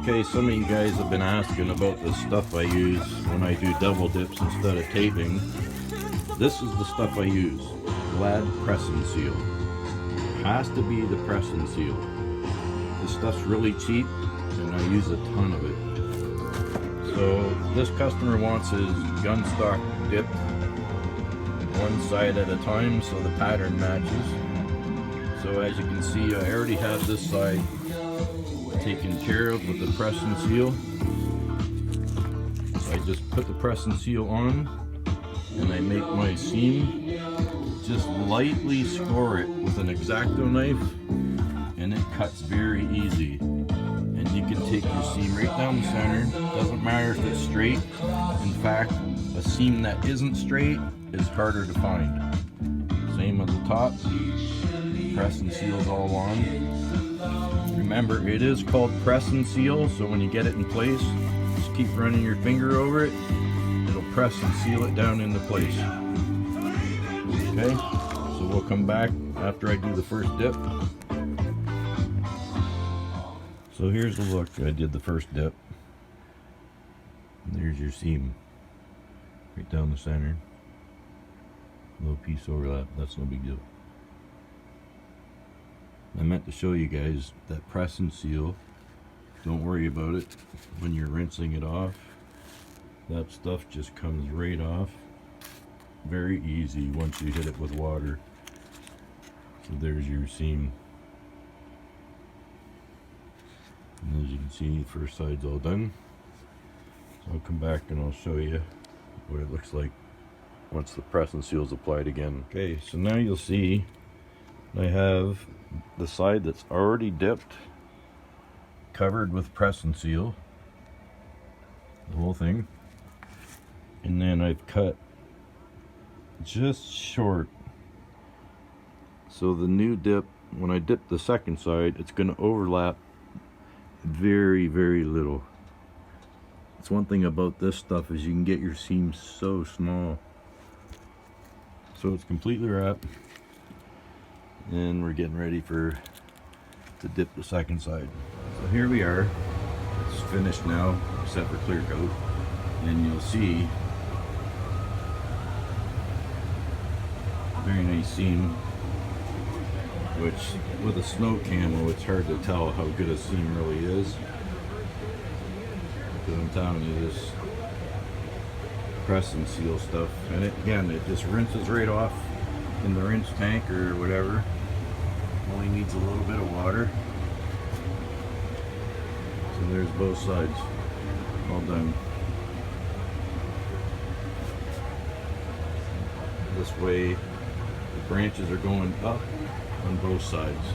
Okay, some of you guys have been asking about the stuff I use when I do double dips instead of taping. This is the stuff I use. Glad Press and Seal. Has to be the Press and Seal. This stuff's really cheap and I use a ton of it. So this customer wants his gun stock dipped one side at a time so the pattern matches. So as you can see, I already have this side taken care of with the Press and Seal. So I just put the Press and Seal on and I make my seam, just lightly score it with an X-Acto knife and it cuts very easy. And you can take your seam right down the center, doesn't matter if it's straight. In fact, a seam that isn't straight is harder to find. Same at the top, Press and Seal's all on. Remember, it is called Press and Seal, so when you get it in place, just keep running your finger over it. It'll press and seal it down into place. Okay, so we'll come back after I do the first dip. So here's the look. I did the first dip. There's your seam. Right down the center. Little piece overlap, that's no big deal. I meant to show you guys that Press and Seal. Don't worry about it when you're rinsing it off. That stuff just comes right off. Very easy once you hit it with water. So there's your seam. And as you can see, the first side's all done. So I'll come back and I'll show you what it looks like once the Press and Seal is applied again. Okay, so now you'll see I have the side that's already dipped, covered with Press and Seal, the whole thing, and then I've cut just short, so the new dip, when I dip the second side, it's going to overlap very little. It's one thing about this stuff is you can get your seams so small. So it's completely wrapped. And we're getting ready to dip the second side. So here we are. It's finished now, except for clear coat. And you'll see very nice seam, which with a snow camo, it's hard to tell how good a seam really is. Because I'm telling you, this Press and Seal stuff, and it just rinses right off in the rinse tank or whatever. Only needs a little bit of water. So there's both sides all done. This way the branches are going up on both sides.